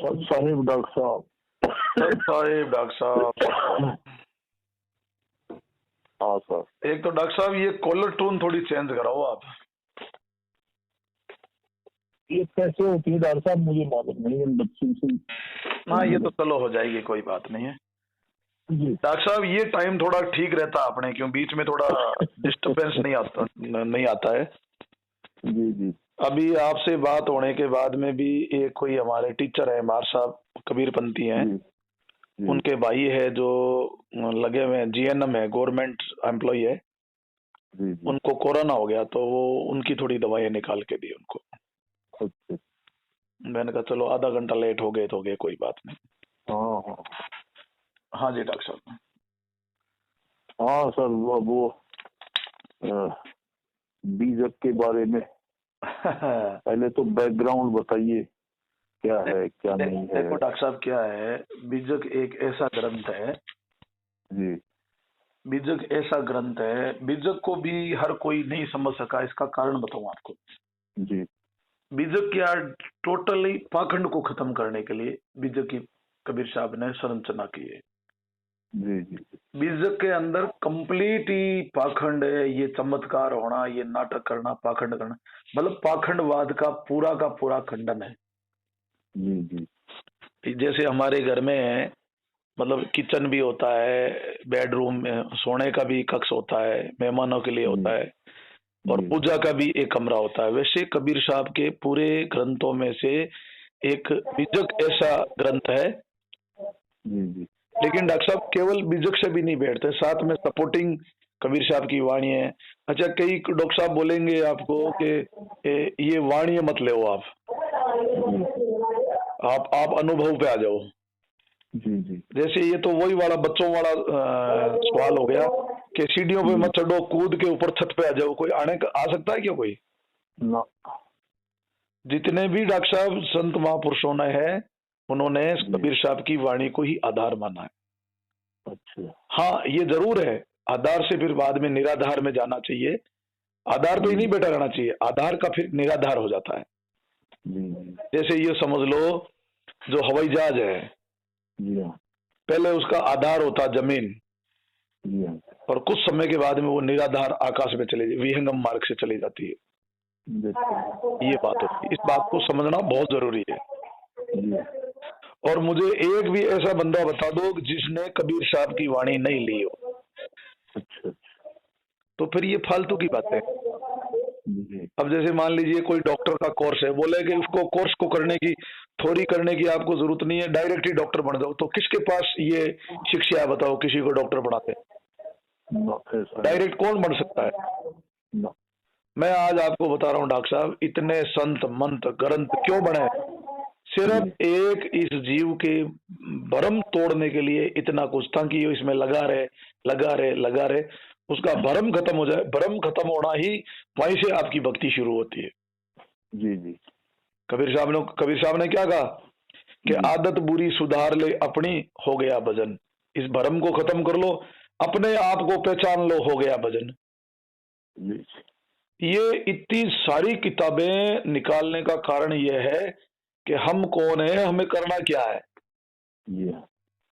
Sir Sahib doctor साहब। Sir Sahib doctor साहब। हाँ सर। एक तो डॉक्टर साहब ये कॉलर टोन थोड़ी चेंज कराओ आप। ये कैसे होती है डॉक्टर साहब, मुझे मालूम नहीं है, बच्चों से। हाँ ये तो चलो हो जाएगी, कोई बात नहीं है जी डॉक्टर साहब। ये टाइम थोड़ा ठीक रहता है अपने, क्यों बीच में थोड़ा डिस्टरबेंस नहीं आता है। जी जी अभी आपसे बात होने के बाद में भी एक कोई हमारे टीचर है मार साहब, कबीरपंथी हैं, जी जी उनके भाई है जो लगे हुए हैं, जीएनएम है, गवर्नमेंट एम्प्लॉय है, जी जी। उनको कोरोना हो गया तो वो उनकी थोड़ी दवाइयाँ निकाल के दी उनको। अच्छा। मैंने कहा चलो आधा घंटा लेट हो गए तो हो गए, कोई बात नहीं। हाँ हाँ हाँ जी डॉक्टर साहब। हाँ सर, वो बीजक के बारे में पहले तो बैकग्राउंड बताइए, क्या है क्या नहीं है। देखो डॉक्टर साहब क्या है, बीजक एक ऐसा ग्रंथ है, जी बीजक ऐसा ग्रंथ है, बीजक को भी हर कोई नहीं समझ सका। इसका कारण बताऊं आपको। जी बीजक क्या, टोटली पाखंड को खत्म करने के लिए बीजक की कबीर साहब ने संरचना की है। जी जी बीजक के अंदर कंप्लीट ही पाखंड है, ये चमत्कार होना, ये नाटक करना, पाखंड करना, मतलब पाखंडवाद का पूरा खंडन है। जी जी जैसे हमारे घर में है, मतलब किचन भी होता है, बेडरूम में सोने का भी कक्ष होता है, मेहमानों के लिए होता है, और जी पूजा का भी एक कमरा होता है। वैसे कबीर साहब के पूरे ग्रंथों में से एक बीजक ऐसा ग्रंथ है। जी जी लेकिन डॉक्टर साहब केवल बीजक से भी नहीं बैठते, साथ में सपोर्टिंग कबीर साहब की वाणी है। अच्छा, कई डॉक्टर साहब बोलेंगे आपको कि ये वाणी मत ले आप, आप अनुभव पे आ जाओ। जी जी जैसे ये तो वही वाला बच्चों वाला सवाल हो गया कि सीढ़ियों पे मत चढ़ो, कूद के ऊपर छत पे आ जाओ। कोई आ सकता है क्या कोई? ना। जितने भी डॉक्टर साहब संत महापुरुषों ने है, उन्होंने कबीर साहब की वाणी को ही आधार माना है। अच्छा। हाँ ये जरूर है, आधार से फिर बाद में निराधार में जाना चाहिए। आधार पे ही नहीं बैठा रहना चाहिए, आधार का फिर निराधार हो जाता है। जैसे ये समझ लो, जो हवाई जहाज है, जी हाँ पहले उसका आधार होता जमीन, जी हाँ और कुछ समय के बाद में वो निराधार आकाश में चले, विहंगम मार्ग से चली जाती है। ये बात होती है, इस बात को समझना बहुत जरूरी है। जी। और मुझे एक भी ऐसा बंदा बता दो जिसने कबीर साहब की वाणी नहीं ली हो। अच्छा। तो फिर ये फालतू की बात है। जी अब जैसे मान लीजिए कोई डॉक्टर का कोर्स है, बोले कि उसको कोर्स को करने की, थोड़ी करने की आपको जरूरत नहीं है, डायरेक्ट ही डॉक्टर बन जाओ। तो किसके पास ये शिक्षा है बताओ, किसी को डॉक्टर बनाते? डायरेक्ट कौन बन सकता है? ना। मैं आज आपको बता रहा हूँ डॉक्टर साहब, इतने संत मंत्र ग्रंथ क्यों बने? सिर्फ एक इस जीव के भरम तोड़ने के लिए इतना कुछ था कि इसमें लगा रहे लगा रहे लगा रहे, उसका भरम खत्म हो जाए। भरम खत्म होना ही वहीं से आपकी भक्ति शुरू होती है। जी जी। कबीर साहब ने क्या कहा कि आदत बुरी सुधार ले अपनी, हो गया भजन। इस भरम को खत्म कर लो, अपने आप को पहचान लो, हो गया भजन। ये इतनी सारी किताबें निकालने का कारण यह है कि हम कौन है, हमें करना क्या है।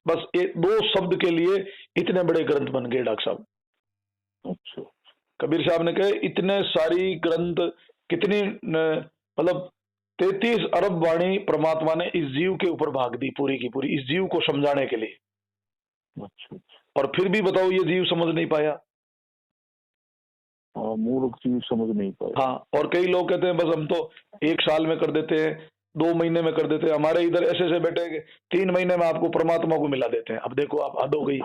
बस एक दो शब्द के लिए इतने बड़े ग्रंथ बन गए डॉक्टर साहब। अच्छा। कबीर साहब ने कहे इतने सारी ग्रंथ, कितनी मतलब 33 अरब वाणी परमात्मा ने इस जीव के ऊपर भाग दी, पूरी की पूरी इस जीव को समझाने के लिए। अच्छा। और फिर भी बताओ ये जीव समझ नहीं पाया। मूर्ख जीव समझ नहीं पाया। हाँ, और कई लोग कहते हैं बस हम तो 1 साल में कर देते हैं, 2 महीने में कर देते हैं। हमारे इधर ऐसे ऐसे बैठे 3 महीने में आपको परमात्मा को मिला देते हैं। अब देखो आप, हद हो गई।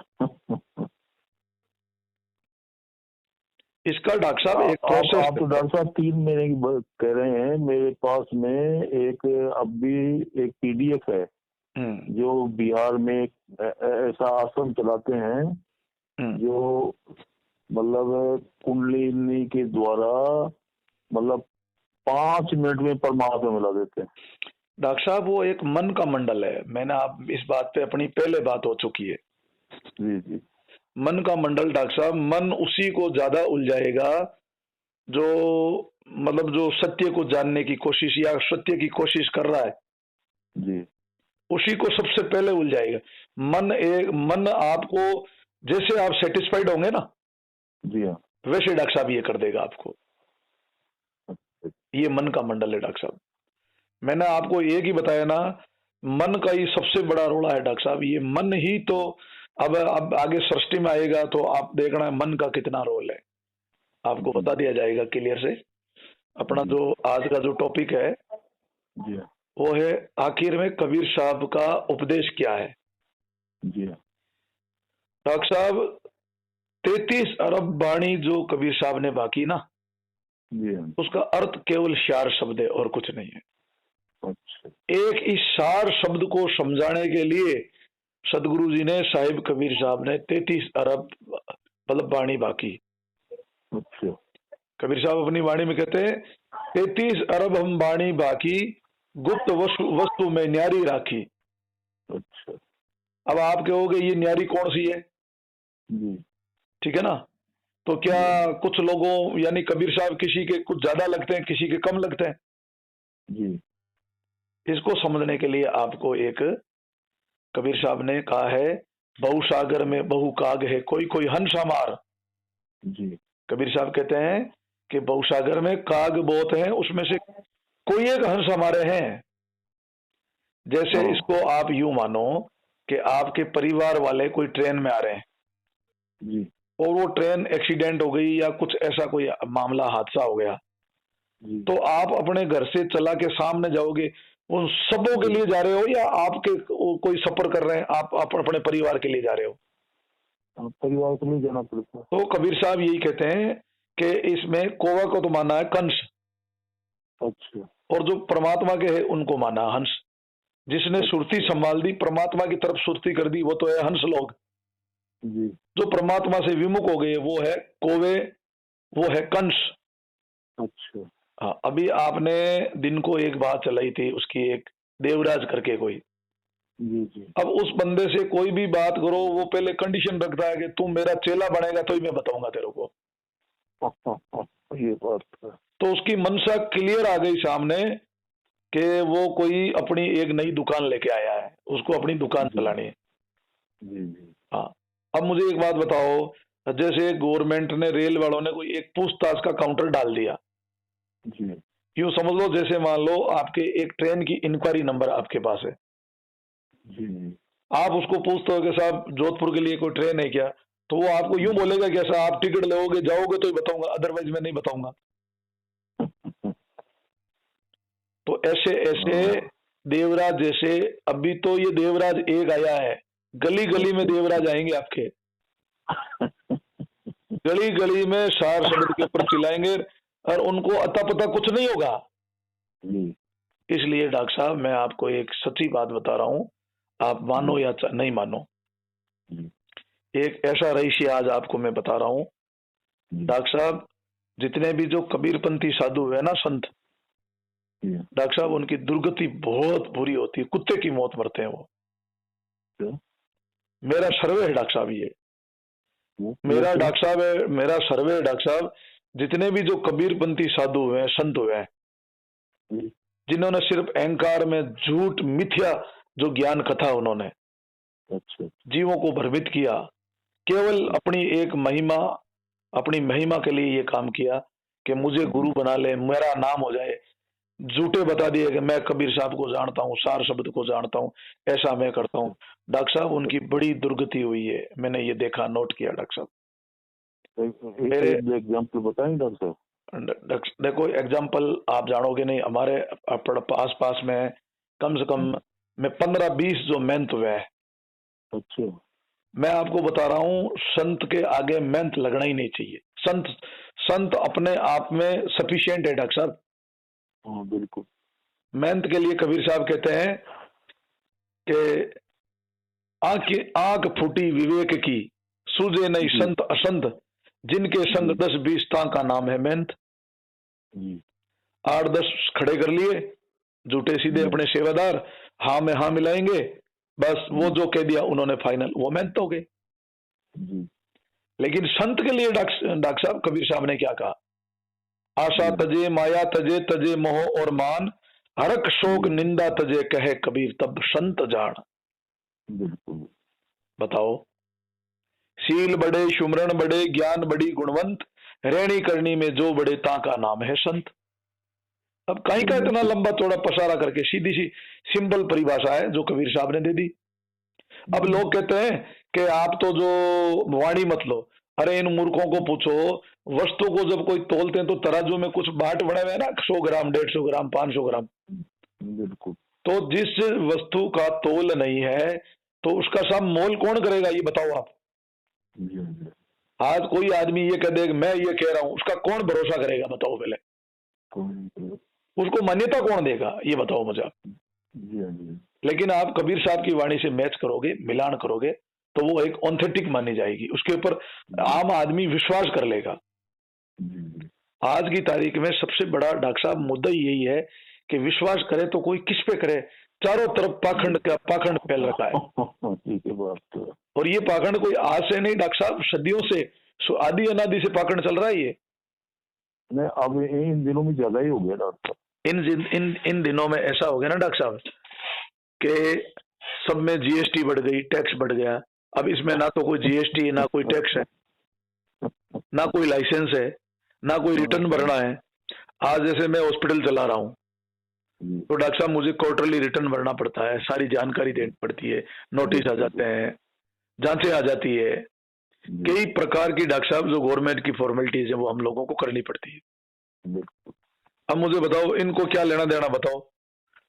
इसका डॉक्टर साहब एक प्रोसेस। आप तो डॉक्टर साहब 3 महीने की बात कह रहे हैं। मेरे पास में एक अब भी एक पीडीएफ है जो बिहार में ऐसा आश्रम चलाते हैं जो मतलब कुंडलिनी के द्वारा मतलब 5 मिनट में परमात्मा मिला देते हैं। डॉक्टर साहब वो एक मन का मंडल है। मैंने आप इस बात पे अपनी पहले बात हो चुकी है। जी जी। मन का मंडल डॉक्टर साहब, मन उसी को ज्यादा उलझाएगा जो मतलब जो सत्य को जानने की कोशिश या सत्य की कोशिश कर रहा है। जी। उसी को सबसे पहले उलझाएगा। मन आपको, जैसे आप सेटिस्फाइड होंगे ना, जी हाँ, वैसे डॉक्टर साहब ये कर देगा आपको। ये मन का मंडल है डॉक्टर साहब। मैंने आपको एक ही बताया ना, मन का ही सबसे बड़ा रोड़ा है डॉक्टर साहब। ये मन ही तो अब आगे सृष्टि में आएगा तो आप देखना है मन का कितना रोल है, आपको बता दिया जाएगा क्लियर से। अपना जो आज का जो टॉपिक है जी हाँ, वो है आखिर में कबीर साहब का उपदेश क्या है। जी हाँ, डॉक्टर साहब 33 अरब वाणी जो कबीर साहब ने बाकी ना, जी हाँ, उसका अर्थ केवल 4 शब्द है और कुछ नहीं है। अच्छा, एक इस 4 शब्द को समझाने के लिए सदगुरु जी ने, साहिब कबीर साहब ने 33 अरब मतलब वाणी बाकी। अच्छा, कबीर साहब अपनी वाणी में कहते हैं 33 अरब हम वाणी बाकी, गुप्त वस्तु में न्यारी राखी। अच्छा, अब आप कहोगे ये न्यारी कौन सी है, जी, ठीक है ना। तो क्या कुछ लोगों यानी कबीर साहब किसी के कुछ ज्यादा लगते हैं, किसी के कम लगते हैं। जी, इसको समझने के लिए आपको एक, कबीर साहब ने कहा है बहु सागर में बहु काग है, कोई कोई हंस हमार। जी, कबीर साहब कहते हैं कि बहु सागर में काग बहुत हैं, उसमें से कोई एक हंस हमारे हैं। जैसे इसको आप यूं मानो कि आपके परिवार वाले कोई ट्रेन में आ रहे हैं जी, और वो ट्रेन एक्सीडेंट हो गई या कुछ ऐसा कोई मामला हादसा हो गया, जी, तो आप अपने घर से चला के सामने जाओगे, उन सबों के लिए जा रहे हो या आपके कोई सफर कर रहे हैं, आप अपने परिवार के लिए जा रहे हो। परिवार को नहीं जाना पड़ता। तो कबीर साहब यही कहते हैं कि इसमें कौवा को तो माना है कंस, अच्छा, और जो परमात्मा के है उनको माना हंस। जिसने सुरती संभाल दी, परमात्मा की तरफ सुरती कर दी, वो तो है हंस लोग। जी, जो परमात्मा से विमुख हो गए वो है कौवे, वो है कंस। अच्छा, हाँ, अभी आपने दिन को एक बात चलाई थी, उसकी एक देवराज करके कोई, जी, जी, अब उस बंदे से कोई भी बात करो वो पहले कंडीशन रखता है कि तू मेरा चेला बनेगा तो ही मैं बताऊंगा तेरे को। ये बात है। तो उसकी मनसा क्लियर आ गई सामने कि वो कोई अपनी एक नई दुकान लेके आया है, उसको अपनी दुकान जी, चलानी है। जी, जी, हाँ, अब मुझे एक बात बताओ, जैसे गवर्नमेंट ने, रेल वालों ने कोई एक पूछताछ का काउंटर डाल दिया, जी, यूं समझ लो जैसे मान लो आपके एक ट्रेन की इंक्वायरी नंबर आपके पास है, जी, जी, आप उसको पूछते हो कि साहब जोधपुर के लिए कोई ट्रेन है क्या, तो वो आपको यूं बोलेगा कि ऐसा आप टिकट लोगे जाओगे तो ही बताऊंगा, अदरवाइज मैं नहीं बताऊंगा। तो ऐसे ऐसे देवराज, जैसे अभी तो ये देवराज एक आया है, गली गली में देवराज आएंगे आपके, गली गली में 4 शब्द के ऊपर चिल्लाएंगे और उनको अता पता कुछ नहीं होगा। जी, इसलिए डॉक्टर साहब मैं आपको एक सच्ची बात बता रहा हूं, आप मानो या नहीं मानो, जी, एक ऐसा रहस्य आज आपको मैं बता रहा हूं। जी, डॉक्टर साहब जितने भी जो कबीरपंथी साधु है ना, संत, जी, डॉक्टर साहब उनकी दुर्गति बहुत बुरी होती है, कुत्ते की मौत मरते हैं वो। क्या? मेरा सर्वे है डॉक्टर साहब, ये मेरा क्या? डॉक्टर साहब है, मेरा सर्वे है डॉक्टर साहब। जितने भी जो कबीरपंथी साधु हुए, संत हुए, जी, जिन्होंने सिर्फ अहंकार में झूठ मिथ्या जो ज्ञान कथा उन्होंने अच्छा, जीवों को भ्रमित किया, केवल अपनी एक महिमा, अपनी महिमा के लिए ये काम किया कि मुझे गुरु बना ले, मेरा नाम हो जाए। झूठे बता दिए कि मैं कबीर साहब को जानता हूँ, 4 शब्द को जानता हूँ, ऐसा मैं करता हूँ। डॉक्टर साहब उनकी बड़ी दुर्गति हुई है, मैंने ये देखा, नोट किया डॉक्टर साहब। मेरे एग्जाम्पल बताएं डॉक्टर साहब। देखो एग्जाम्पल आप जानोगे नहीं, हमारे आस पास में कम से कम में 15-20 जो मेहनत हुए हैं। अच्छा, मैं आपको बता रहा हूँ संत के आगे मेहनत लगना ही नहीं चाहिए। संत संत अपने आप में सफिशिएंट है डॉक्टर साहब। हाँ बिल्कुल, मेहनत के लिए कबीर साहब कहते हैं कि आंख फूटी विवेक की, सूझे नहीं जी, संत असंत, जिनके संग जी, 10-20 का नाम है मेहनत। जी, 8-10 खड़े कर लिए झूठे सीधे जी, अपने सेवादार, हाँ में हाँ मिलाएंगे, बस वो जी, जो कह दिया उन्होंने फाइनल, वो मेहनत हो गई। जी, लेकिन संत के लिए डॉक्टर साहब कबीर साहब ने क्या कहा, आशा जी, तजे माया तजे, तजे मोह और मान, हरक शोक निंदा तजे कहे कबीर तब संत जान। बिल्कुल। बताओ, शील बड़े सुमरण बड़े ज्ञान बड़ी गुणवंत, रहनी करनी में जो बड़े ता का नाम है संत। अब कहीं का इतना लंबा चौड़ा पसारा करके सीधी सी सिंपल परिभाषा है जो कबीर साहब ने दे दी। अब लोग कहते हैं कि आप तो जो वाणी मत लो, अरे इन मूर्खों को पूछो, वस्तु को जब कोई तोलते हैं तो तराजू में कुछ बाट बने हुए हैं ना, 100 ग्राम 150 ग्राम 500 ग्राम। बिल्कुल। तो जिस वस्तु का तोल नहीं है तो उसका सब मोल कौन करेगा, ये बताओ आप। आज कोई आदमी ये कह दे मैं ये कह रहा हूं, उसका कौन भरोसा करेगा बताओ पहले, उसको मान्यता कौन देगा ये बताओ मुझे आप। लेकिन आप कबीर साहब की वाणी से मैच करोगे, मिलान करोगे, तो वो एक ऑथेंटिक मानी जाएगी, उसके ऊपर आम आदमी विश्वास कर लेगा। आज की तारीख में सबसे बड़ा डॉक्टर साहब मुद्दा यही है कि विश्वास करे तो कोई किस पे करे, चारों तरफ पाखंड फैल रखा है। और ये पाखंड कोई आज से नहीं डॉक्टर साहब, सदियों से, आदि अनादि से पाखंड चल रहा है ये। नहीं, अब इन दिनों में ज्यादा ही हो गया डॉक्टर साहब। इन दिनों में ऐसा हो गया ना डॉक्टर साहब कि सब में जीएसटी बढ़ गई, टैक्स बढ़ गया। अब इसमें ना तो कोई जीएसटी, ना कोई टैक्स है, ना कोई लाइसेंस है, ना कोई रिटर्न भरना है। आज जैसे मैं हॉस्पिटल चला रहा हूँ तो डॉक्टर साहब मुझे क्वार्टरली रिटर्न भरना पड़ता है, सारी जानकारी देनी पड़ती है, नोटिस आ जाते हैं, जांचें आ जाती है, कई प्रकार की डॉक्टर साहब जो गवर्नमेंट की फॉर्मेलिटीज है वो हम लोगों को करनी पड़ती है। अब मुझे बताओ इनको क्या लेना देना, बताओ।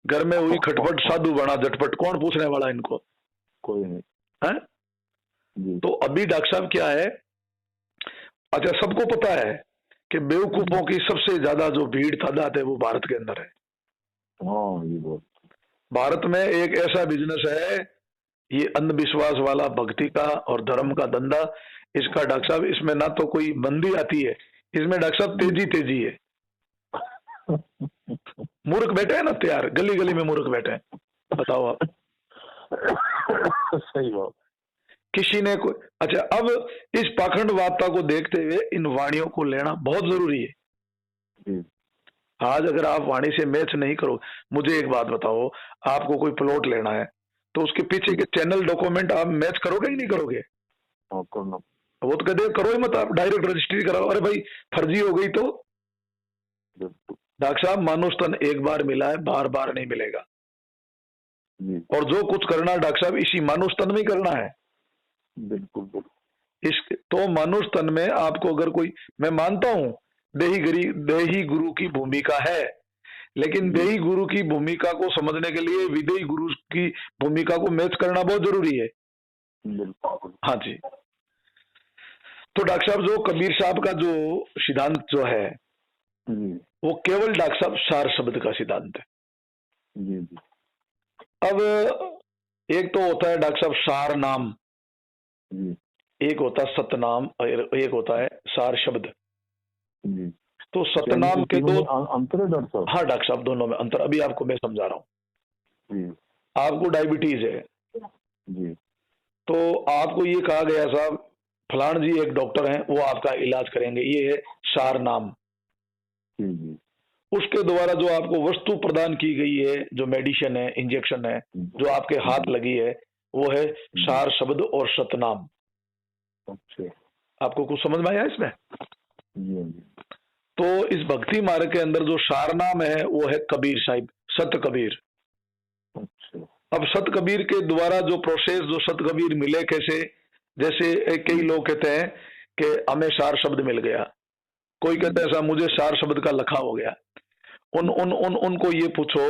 घर में हुई खटपट साधु बना झटपट, कौन पूछने वाला इनको, कोई नहीं है। तो अभी डॉक्टर साहब क्या है, अच्छा सबको पता है कि बेवकूफों की सबसे ज्यादा जो भीड़ तादाद है वो भारत के अंदर है। भारत में एक ऐसा बिजनेस है, ये अंधविश्वास वाला भक्ति का और धर्म का धंधा, इसका डॉक्टर साहब इसमें ना तो कोई मंदी आती है, इसमें डॉक्टर साहब तेजी है। मूर्ख बैठे हैं ना तैयार, गली गली में मूर्ख बैठे हैं, बताओ आप। सही बात। किसी ने कोई, अच्छा अब इस पाखंडवादता को देखते हुए इन वाणियों को लेना बहुत जरूरी है। आज अगर आप वाणी से मैच नहीं करो, मुझे एक बात बताओ, आपको कोई प्लॉट लेना है तो उसके पीछे के चैनल डॉक्यूमेंट आप मैच करोगे ही नहीं करोगे? करना। वो तो कहते करो ही मत, आप डायरेक्ट रजिस्ट्री कराओ। अरे भाई फर्जी हो गई तो डॉक्टर साहब मानुष तन एक बार मिला है, बार बार नहीं मिलेगा। और जो कुछ करना डॉक्टर साहब इसी मानुष तन में करना है। बिल्कुल। इस तो मानुष तन में आपको अगर कोई, मैं मानता हूं देही गुरु की भूमिका है, लेकिन देही गुरु की भूमिका को समझने के लिए विदेही गुरु की भूमिका को मैच करना बहुत जरूरी है। हाँ जी। तो डॉक्टर साहब जो कबीर साहब का जो सिद्धांत जो है वो केवल डॉक्टर साहब सार शब्द का सिद्धांत है। अब एक तो होता है डॉक्टर साहब सार नाम, एक होता है सतनाम और एक होता है सार शब्द। तो सतनाम के दो अंतर है डॉक्टर साहब? हाँ डॉक्टर साहब, दोनों में अंतर अभी आपको मैं समझा रहा हूँ। आपको डायबिटीज है जी, तो आपको ये कहा गया साहब फलान जी एक डॉक्टर हैं वो आपका इलाज करेंगे, ये है सार नाम। उसके द्वारा जो आपको वस्तु प्रदान की गई है, जो मेडिसिन है, इंजेक्शन है, जो आपके हाथ लगी है, वो है सार शब्द और सतनाम। अच्छा, आपको कुछ समझ में आया इसमें? तो इस भक्ति मार्ग के अंदर जो सार नाम है वो है कबीर साहिब, सत कबीर। अच्छा। अब सत कबीर के द्वारा जो प्रोसेस, जो सत कबीर मिले कैसे, जैसे कई लोग कहते हैं कि हमें सार शब्द मिल गया, कोई कहता है साहब मुझे सार शब्द का लखा हो गया। उनको ये पूछो,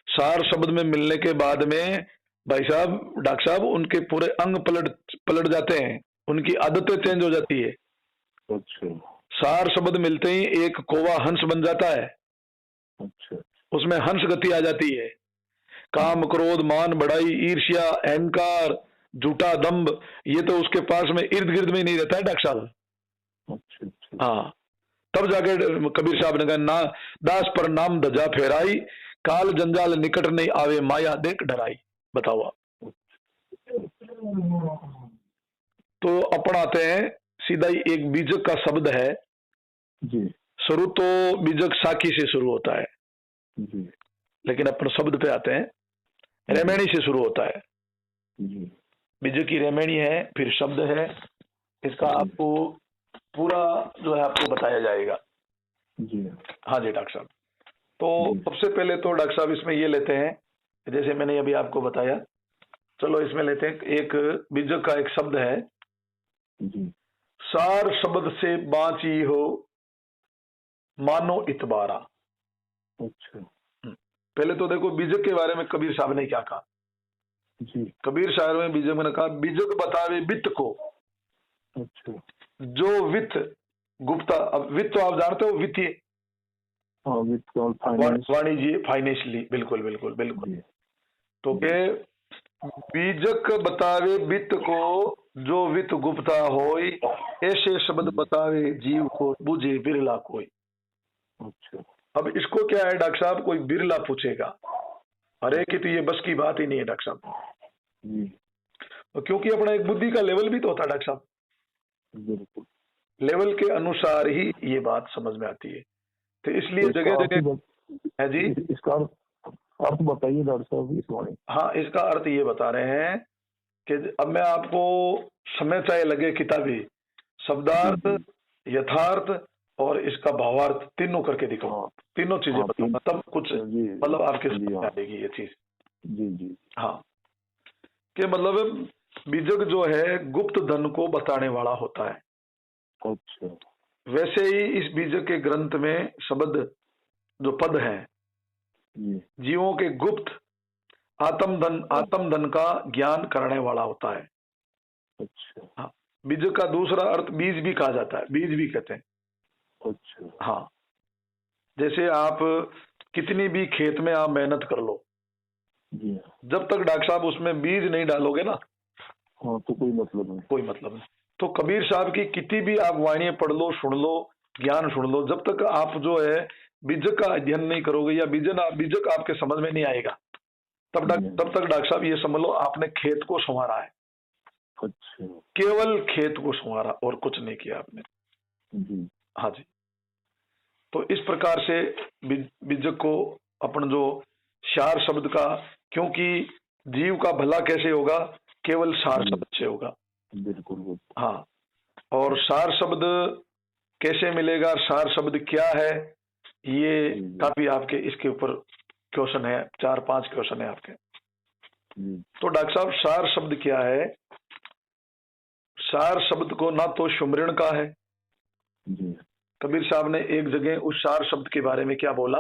सार शब्द में मिलने के बाद में भाई साहब डॉक्टर साहब उनके पूरे अंग पलट जाते हैं, उनकी आदतें चेंज हो जाती है। अच्छा। सार शब्द मिलते ही एक कौवा हंस बन जाता है। अच्छा। उसमें हंस गति आ जाती है। काम क्रोध मान बढ़ाई ईर्ष्या अहंकार झूठा दम्भ, ये तो उसके पास में इर्द गिर्द में नहीं रहता है डॉक्टर साहब। अच्छा। हाँ, तब जाके कबीर साहब ने कहा ना दास पर नाम ध्वजा फेराई, काल जंजाल निकट नहीं आवे माया देख डराई। बताओ आप। तो अपनाते हैं सीधा ही एक बीजक का शब्द है जी। शुरू तो बीजक साखी से शुरू होता है जी। लेकिन अपन शब्द पे आते हैं। रेमेणी से शुरू होता है, जी बीज की रेमेणी है, फिर शब्द है, इसका आपको पूरा जो है आपको बताया जाएगा। जी हाँ जी डॉक्टर साहब। तो सबसे पहले तो डॉक्टर साहब इसमें ये लेते हैं, जैसे मैंने अभी आपको बताया, चलो इसमें लेते हैं एक बीजक का एक शब्द है, जी सार शब्द से बाँची हो मानो इतबारा। अच्छा पहले तो देखो बीजक के बारे में कबीर साहब ने क्या कहा। जी कबीर साहब में बीजक में कहा, बीजक बतावे वित्त को अच्छा जो वित्त गुप्ता। अब वित्त तो आप जानते हो, वित्तीय, हाँ वित्त और फाइनेंस, वाणिज्य, फाइनेंशियली, बिल्कुल बिल्कुल बिल्कुल। तो के बीजक बतावे वित्त को जो वित्त गुप्ता होई, ऐसे शब्द बतावे जीव को बुझे बिरला कोई। अच्छा अब इसको क्या है डॉक्टर साहब, कोई बिरला पूछेगा, अरे कि तो ये बस की बात ही नहीं है डॉक्टर साहब। जी तो क्योंकि अपना एक बुद्धि का लेवल भी तो होता है डॉक्टर साहब, बिल्कुल। लेवल के अनुसार ही ये बात समझ में आती है। तो इसलिए जगह जगह है जी। इसका अर्थ बताइए डॉक्टर साहब इस वाणी। हाँ, इसका अर्थ ये बता रहे हैं कि अब मैं आपको समय चाहे लगे किताबी, शब्दार्थ, यथार्थ और इसका भावार्थ तीनों करके दिखाऊं, हाँ, तीनों चीजें हाँ, बताऊंगा, तब कुछ मतलब आपके समझ में हाँ, आएगी ये चीज। जी जी हाँ, कि मतलब बीजक जो है गुप्त धन को बताने वाला होता है। अच्छा वैसे ही इस बीजक के ग्रंथ में शब्द जो पद हैं, जी जीवों के गुप्त आत्म धन का ज्ञान करने वाला होता है। अच्छा हाँ, बीजक का दूसरा अर्थ बीज भी कहा जाता है, बीज भी कहते हैं। अच्छा हाँ, जैसे आप कितनी भी खेत में आप मेहनत कर लो, जी जब तक डॉक्टर साहब उसमें बीज नहीं डालोगे ना, हाँ तो कोई मतलब नहीं। कोई मतलब नहीं। तो कबीर साहब की कितनी भी आप वाणियां पढ़ लो, सुन लो, ज्ञान सुन लो, जब तक आप जो है बीजक का अध्ययन नहीं करोगे या बीजक आपके समझ में नहीं आएगा, तब तक डॉक्टर साहब ये समझ लो आपने खेत को संवारा है। अच्छा केवल खेत को संवारा और कुछ नहीं किया आपने। जी हाँ जी। तो इस प्रकार से बीजक को अपन जो सार शब्द का, क्योंकि जीव का भला कैसे होगा, केवल सार शब्द से होगा। बिल्कुल। हाँ, और सार शब्द कैसे मिलेगा, सार शब्द क्या है, ये काफी आपके इसके ऊपर क्वेश्चन है, 4-5 क्वेश्चन है आपके। तो डॉक्टर साहब सार शब्द क्या है? सार शब्द को ना तो सुमरण का है। जी कबीर साहब ने एक जगह उस सार शब्द के बारे में क्या बोला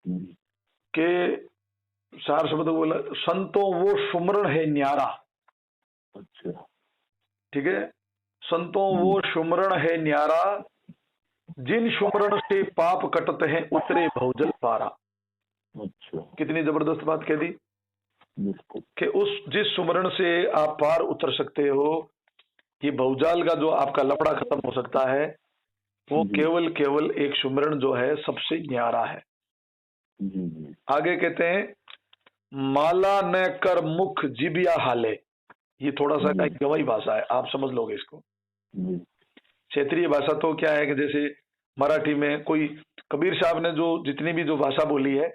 कि सार शब्द बोला, संतों वो सुमरण है न्यारा। अच्छा ठीक है, संतों वो सुमरण है न्यारा, जिन सुमरण से पाप कटते हैं उतरे भवजल पारा। अच्छा कितनी जबरदस्त बात कह दी कि उस जिस सुमरण से आप पार उतर सकते हो, ये भवजाल का जो आपका लफड़ा खत्म हो सकता है, वो केवल एक सुमरण जो है सबसे न्यारा है। आगे कहते हैं, माला न कर मुख जिबिया हाले। ये थोड़ा सा गवाही भाषा है, आप समझ लोगे इसको। क्षेत्रीय भाषा तो क्या है कि जैसे मराठी में कोई, कबीर साहब ने जो जितनी भी जो भाषा बोली है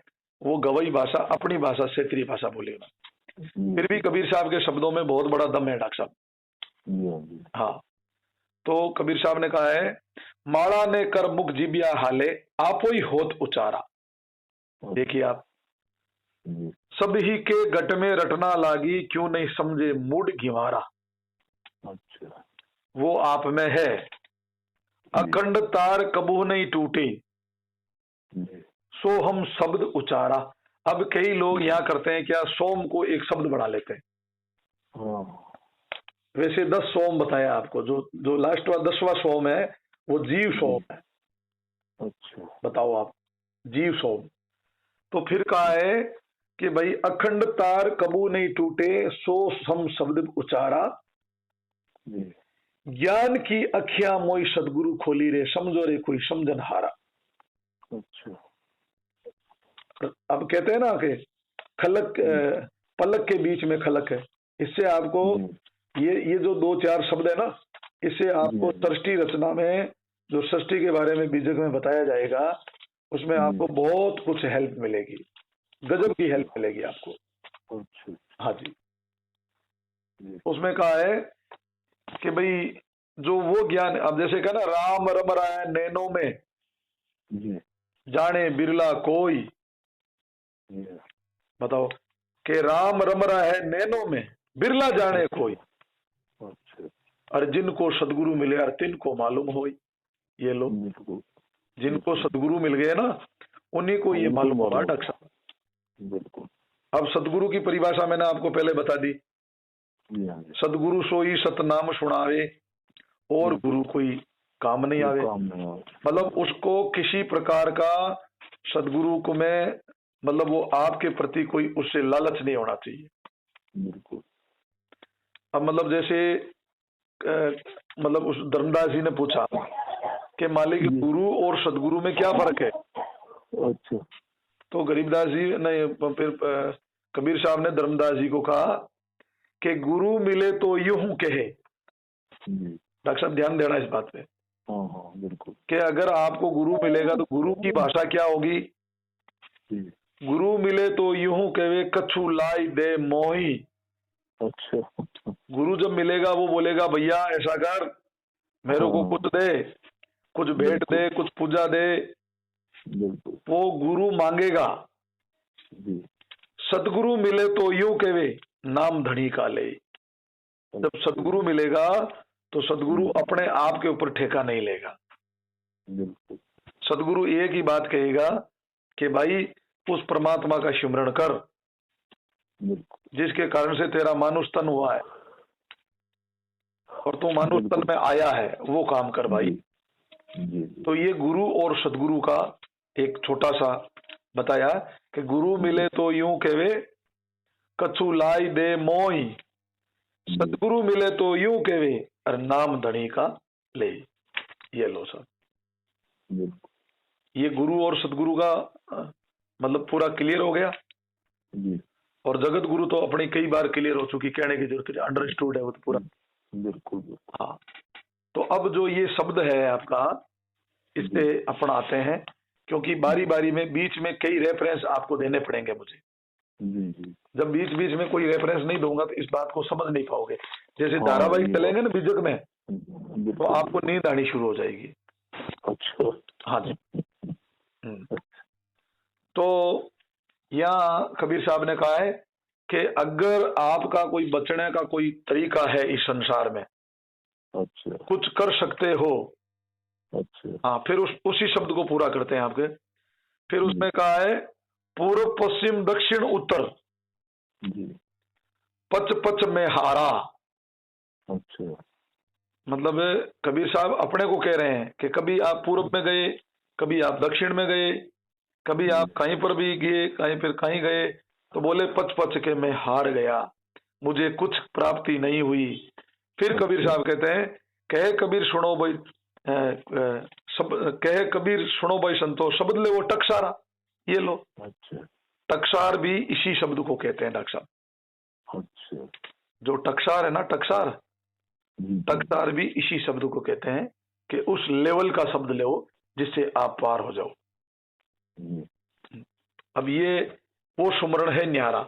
वो गवाही भाषा, अपनी भाषा क्षेत्रीय भाषा बोली है। फिर भी कबीर साहब के शब्दों में बहुत बड़ा दम है डॉक्टर साहब। हाँ, तो कबीर साहब ने कहा है, माला ने कर मुख जिबिया हाले, आपो ही होत उचारा। देखिए आप, सब ही के गट में रटना लागी, क्यों नहीं समझे मूड घिवारा। अच्छा, वो आप में है, अखंड तार कबू नहीं टूटे, सो हम शब्द उचारा। अब कई लोग यहाँ करते हैं क्या, सोम को एक शब्द बना लेते हैं। वैसे 10 सोम बताया आपको, जो लास्ट वाला 10वां सोम है वो जीव सोम है। अच्छा, बताओ आप, जीव सोम। तो फिर कहा है कि भाई अखंड तार कबू नहीं टूटे, सो हम शब्द उचारा, ज्ञान की अखियां मोई सदगुरु खोली रे, समझो रे कोई समझन हारा। अच्छा, अब कहते हैं ना कि खलक, पलक के बीच में खलक है। इससे आपको ये जो 2-4 शब्द है ना, इससे आपको सृष्टि रचना में, जो सृष्टि के बारे में बीजक में बताया जाएगा, उसमें आपको बहुत कुछ हेल्प मिलेगी। गजब की हेल्प मिलेगी आपको। अच्छा। हाँ जी। उसमें कहा है कि भाई जो वो ज्ञान, अब जैसे कहा ना, राम रम रहा है नैनों में, जी। जाने बिरला कोई। जी। बताओ कि राम रम रहा है नैनों में, बिरला जाने कोई। अच्छा। और जिनको सदगुरु मिले और तिनको मालूम हो। ये लो, जिनको सदगुरु मिल गए ना, उन्हीं को ये मालूम होगा डॉक्टर साहब। बिल्कुल। अब सदगुरु की परिभाषा मैंने आपको पहले बता दी। सदगुरु सोई सतनाम सुनावे और गुरु कोई काम नहीं आवे। मतलब उसको किसी प्रकार का सदगुरु को में, मतलब वो आपके प्रति कोई उससे लालच नहीं होना चाहिए। बिल्कुल। अब मतलब जैसे मतलब उस धर्मदास जी ने पूछा कि मालिक गुरु और सदगुरु में क्या फर्क है। अच्छा। तो गरीबदास जी ने, फिर कबीर साहब ने धर्मदास जी को कहा कि गुरु मिले तो यूं कहे। डॉक्टर साहब ध्यान देना इस बात पे। हाँ बिल्कुल। कि अगर आपको गुरु मिलेगा तो गुरु की भाषा क्या होगी। गुरु मिले तो यूं कहे कछु लाई दे मोही। अच्छा। गुरु जब मिलेगा वो बोलेगा भैया ऐसा कर, मेरे को कुछ दे, कुछ भेंट दे, कुछ पूजा दे। वो गुरु मांगेगा। सदगुरु मिले तो यूं कहे नाम धनी का ले। जब सदगुरु मिलेगा तो सदगुरु अपने आप के ऊपर ठेका नहीं लेगा। सदगुरु एक ही बात कहेगा कि भाई उस परमात्मा का सिमरण कर जिसके कारण से तेरा मानुष तन हुआ है और तू मानुष तन में आया है, वो काम कर भाई। तो ये गुरु और सदगुरु का एक छोटा सा बताया कि गुरु मिले तो यूं कहे कछु लाई दे मोही, सदगुरु मिले तो यूं कहे और नाम धनी का ले। ये लो सर, ये गुरु और सदगुरु का मतलब पूरा क्लियर हो गया। और जगत गुरु तो अपनी कई बार क्लियर हो चुकी, कहने की जरूरत है, अंडरस्टूड है वो तो पूरा। बिल्कुल। हाँ, तो अब जो ये शब्द है आपका, इससे अपन आते हैं, क्योंकि बारी बारी में बीच में कई रेफरेंस आपको देने पड़ेंगे मुझे। जब बीच बीच में कोई रेफरेंस नहीं दूंगा तो इस बात को समझ नहीं पाओगे। जैसे धारावाहिक चलेंगे ना बीजक में, तो आपको नींद आनी शुरू हो जाएगी। अच्छा। हाँ जी। तो यहाँ कबीर साहब ने कहा है कि अगर आपका कोई बचने का कोई तरीका है इस संसार में, अच्छा, कुछ कर सकते हो। अच्छा। हाँ, फिर उसी शब्द को पूरा करते हैं आपके। फिर उसमें कहा है पूर्व पश्चिम दक्षिण उत्तर पच पच में हारा। अच्छा। मतलब कबीर साहब अपने को कह रहे हैं कि कभी आप पूर्व में गए, कभी आप दक्षिण में गए, कभी आप कहीं पर भी गए, कहीं फिर कहीं गए, तो बोले पच पच के मैं हार गया, मुझे कुछ प्राप्ति नहीं हुई। फिर कबीर साहब कहते हैं कहे कबीर सुनो भाई, सब कहे कबीर सुनो भाई संतो, शब्द ले वो टकसारा। ये लो। अच्छा। टकसार भी इसी शब्द को कहते हैं डॉक्टर साहब। अच्छा। जो टकसार है ना, टकसार, टकसार भी इसी शब्द को कहते हैं कि उस लेवल का शब्द लो जिससे आप पार हो जाओ। अब ये वो सुमरण है न्यारा।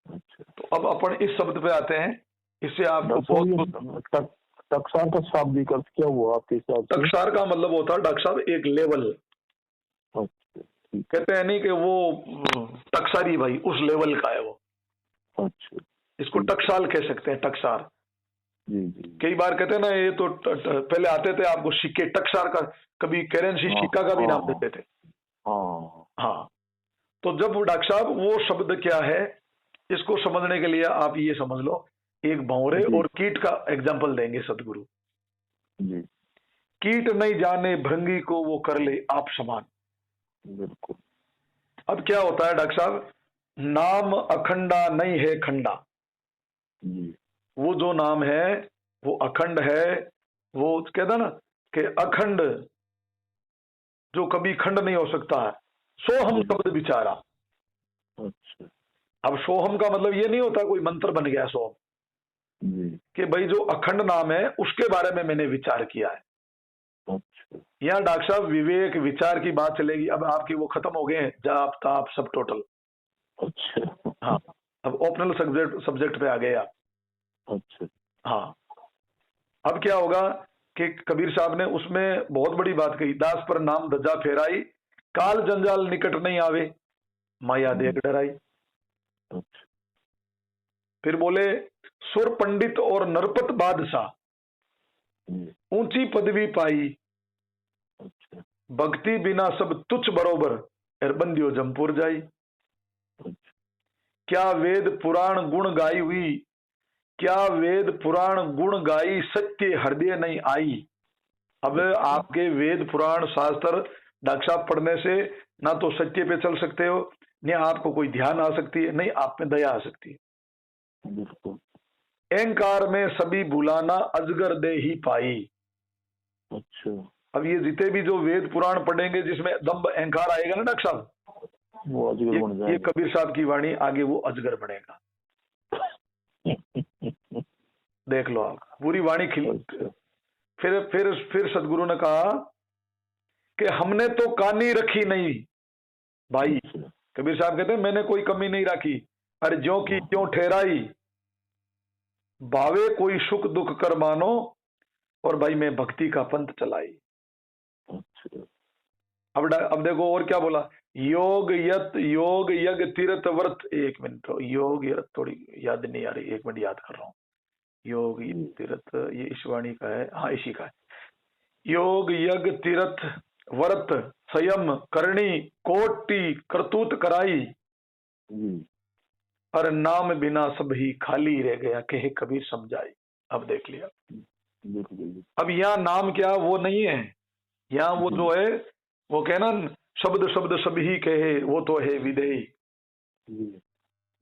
अच्छा। तो अब अपन इस शब्द पे आते हैं। इससे आपको बहुत टकसार का शाब्दिक अर्थ क्या हुआ आपके हिसाब से? टकसार का मतलब होता है डॉक्टर साहब एक लेवल। कहते हैं नहीं कि वो टकसारी भाई उस लेवल का है वो। अच्छा। इसको टकसाल कह सकते हैं, टकसार। जी। कई बार कहते हैं ना, ये तो पहले आते थे आपको सिक्के, टकसार का, कभी करेंसी सिक्का का भी नाम देते थे। हाँ। तो जब डॉक्टर साहब वो शब्द क्या है, इसको समझने के लिए आप ये समझ लो, एक भंवरे और कीट का एग्जाम्पल देंगे सदगुरु। कीट नहीं जाने भृंगी को वो कर ले आप समान। बिल्कुल। अब क्या होता है डॉक्टर साहब, नाम अखंडा नहीं है खंडा। वो जो नाम है वो अखंड है। वो कहता ना कि अखंड जो कभी खंड नहीं हो सकता है, सोहम शब्द विचारा। अच्छा। अब सोहम का मतलब ये नहीं होता कोई मंत्र बन गया सोहम, कि भाई जो अखंड नाम है उसके बारे में मैंने विचार किया है। अच्छा। यहाँ डॉक्टर साहब विवेक विचार की बात चलेगी। अब आपकी वो खत्म हो गए हैं जाप ताप सब टोटल। अच्छा। हाँ, अब ऑप्शनल सब्जेक्ट पे आ गए आप। अच्छा। हाँ, अब क्या होगा कि कबीर साहब ने उसमें बहुत बड़ी बात कही, दास पर नाम ध्वजा फेराई, काल जंजाल निकट नहीं आवे, माया देख डराई। अच्छा। फिर बोले, सुर पंडित और नरपत बादशाह, ऊंची पदवी पाई, अच्छा। भक्ति बिना सब तुच्छ बरोबर, बंदियो जमपुर जाई। क्या वेद पुराण गुण गाई हुई, क्या वेद पुराण गुण गाई, सत्य हृदय नहीं आई। अब आपके वेद पुराण शास्त्र डॉक्टर साहब पढ़ने से ना तो सत्य पे चल सकते हो, न आपको कोई ध्यान आ सकती है, नहीं आप में दया आ सकती है। बिल्कुल। अहंकार में सभी बुलाना, अजगर दे ही पाई। अच्छा। अब ये जितने भी जो वेद पुराण पढ़ेंगे जिसमें दम्भ अहंकार आएगा ना डॉक्टर साहब, वो अजगर बन जाएगा। ये कबीर साहब की वाणी आगे वो अजगर बनेगा। देख लो आप, पूरी वाणी खिल। अच्छा। फिर सदगुरु ने कहा कि हमने तो कानी रखी नहीं भाई। अच्छा। कबीर साहब कहते हैं मैंने कोई कमी नहीं रखी, अरे ज्यों की त्यों ठहराई, भावे कोई सुख दुख कर मानो, और भाई मैं भक्ति का पंथ चलाई। अच्छा। अब देखो और क्या बोला, योग योग यज्ञ तीर्थ व्रत। एक मिनट, योग थोड़ी याद नहीं आ रही, एक मिनट याद कर रहा हूँ। योग तीर्थ, ये इस वाणी का है, हाँ इसी का है। योग यज्ञ तीर्थ व्रत संयम करणी, कोटि करतूत कराई, और नाम बिना सब ही खाली रह गया, कहे कबीर समझाई। अब देख लिया, अब यहाँ नाम क्या वो नहीं है, यहाँ वो जो है वो कहना शब्द शब्द सभी कहे, वो तो है विदेही।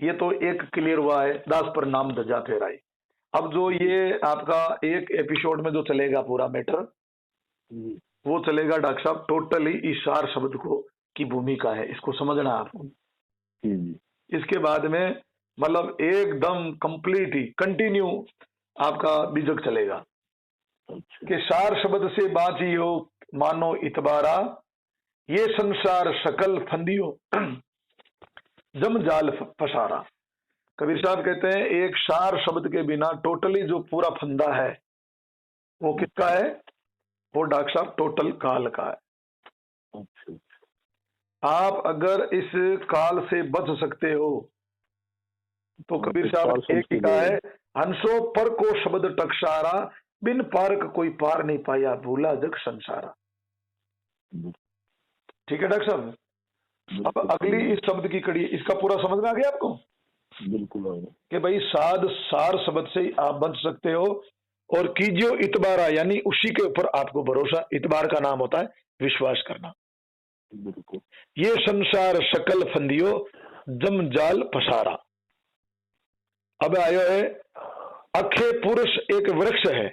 ये तो एक क्लियर हुआ है, दास पर नाम ध्वजा फहराई। अब जो ये आपका एक एपिसोड में जो चलेगा पूरा मैटर, वो चलेगा डॉक्टर साहब टोटली इस 4 शब्द को की भूमिका है, इसको समझना है आपको। इसके बाद में मतलब एकदम कंप्लीट ही कंटिन्यू आपका बीजक चलेगा कि 4 शब्द से बाची हो मानो इतबारा, ये संसार सकल फंदियो जम जाल पसारा। कबीर साहब कहते हैं एक 4 शब्द के बिना टोटली जो पूरा फंदा है वो किसका है, वो डॉक्टर साहब टोटल काल का है। आप अगर इस काल से बच सकते हो तो कबीर साहब एक ही कहा है, हंसो पर को शब्द टकसारा, बिन पार कोई पार नहीं पाया, भूला जग संसारा। ठीक है डॉक्टर साहब, अब अगली इस शब्द की कड़ी, इसका पूरा समझ में आ गया आपको? बिल्कुल कि भाई सार शब्द से आप बच सकते हो, और कीजियो इतबारा, यानी उसी के ऊपर आपको भरोसा, इतबार का नाम होता है विश्वास करना। बिल्कुल। ये संसार सकल फंदियो जम जाल पसारा। अब आयो है, अखे पुरुष एक वृक्ष है,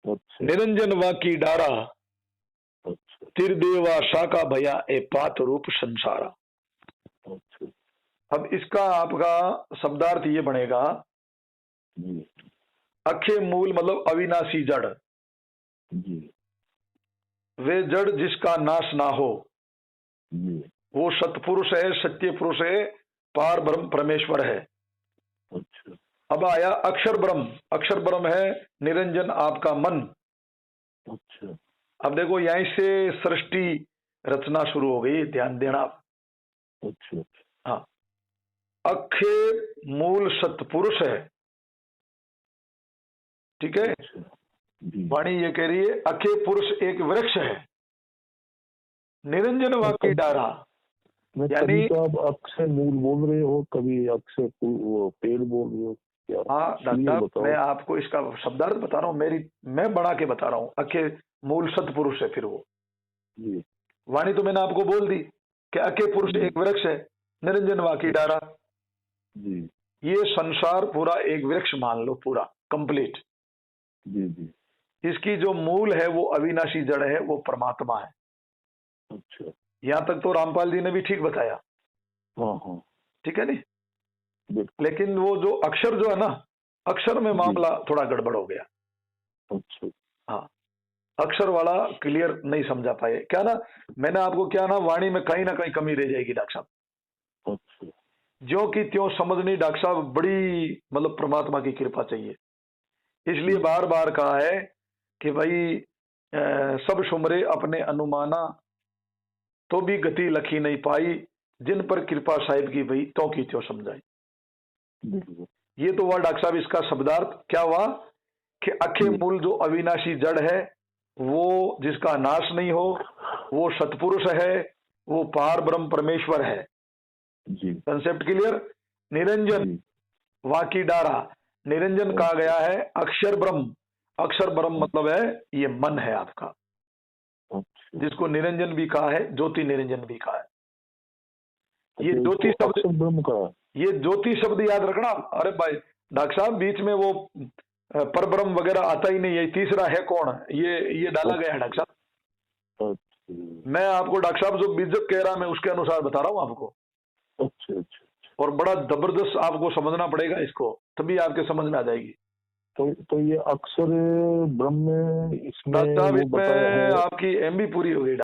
निरंजन वा की डारा, तिरदेवा शाखा भया ए पात रूप संसारा। अब इसका आपका शब्दार्थ ये बनेगा, अखे मूल मतलब अविनाशी जड़, वे जड़ जिसका नाश ना हो, वो सतपुरुष है, सत्य पुरुष है, पार ब्रह्म परमेश्वर है। अब आया अक्षर ब्रह्म, अक्षर ब्रह्म है निरंजन आपका मन। अब देखो यहीं से सृष्टि रचना शुरू हो गई, ध्यान देना। हाँ, अखे मूल सतपुरुष है, ठीक है। वाणी ये कह रही है अखे पुरुष एक वृक्ष है, निरंजन वाकी डारा, यानी तो आप अक्षय मूल बोल रहे हो, कभी अक्षय वो पेड़ बोल रहे हो क्या? हाँ डॉक्टर, मैं आपको इसका शब्दार्थ बता रहा हूँ, मैं बना के बता रहा हूँ। अखे मूल सतपुरुष है, फिर वो वाणी तो मैंने आपको बोल दी कि अखे पुरुष एक वृक्ष है, निरंजन वाकी डारा। ये संसार पूरा एक वृक्ष मान लो, पूरा कंप्लीट। इसकी जो मूल है वो अविनाशी जड़ है, वो परमात्मा है। अच्छा, यहाँ तक तो रामपाल जी ने भी ठीक बताया। ठीक है नहीं, लेकिन वो जो अक्षर जो है ना, अक्षर में मामला थोड़ा गड़बड़ हो गया। अच्छा। हाँ, अक्षर वाला क्लियर नहीं समझा पाए क्या ना, मैंने आपको क्या ना वाणी में कहीं ना कहीं कमी रह जाएगी डॉक्टर साहब। अच्छा। ज्यों की त्यों समझनी डॉक्टर साहब, बड़ी मतलब परमात्मा की कृपा चाहिए। इसलिए बार बार कहा है कि भाई सब सुमरे अपने अनुमाना, तो भी गति लखी नहीं पाई, जिन पर कृपा साहिब की भई तो की त्यों समझाई। ये तो हुआ डॉक्टर साहब इसका शब्दार्थ। क्या हुआ कि अखे मूल जो अविनाशी जड़ है, वो जिसका नाश नहीं हो, वो सतपुरुष है, वो पार ब्रह्म परमेश्वर है। Concept clear. निरंजन वाकी डारा, निरंजन कहा गया है अक्षर ब्रह्म। अक्षर ब्रह्म मतलब है ये मन है आपका, जिसको निरंजन भी कहा है, ज्योति निरंजन भी कहा है। ये ज्योति शब्द ब्रह्म का, ये ज्योति शब्द याद रखना। अरे भाई डॉक्टर साहब बीच में वो परब्रह्म वगैरह आता ही नहीं है। तीसरा है कौन, ये डाला गया है डॉक्टर साहब। मैं आपको डॉक्टर साहब जो बीजक कह रहा मैं उसके अनुसार बता रहा हूँ आपको। अच्छा। और बड़ा जबरदस्त आपको समझना पड़ेगा इसको, तभी आपके समझ में आ जाएगी। तो ये अक्षर ब्रह्म इसमें डॉक्टर साहब इसमें आपकी एमबी पूरी हो गई।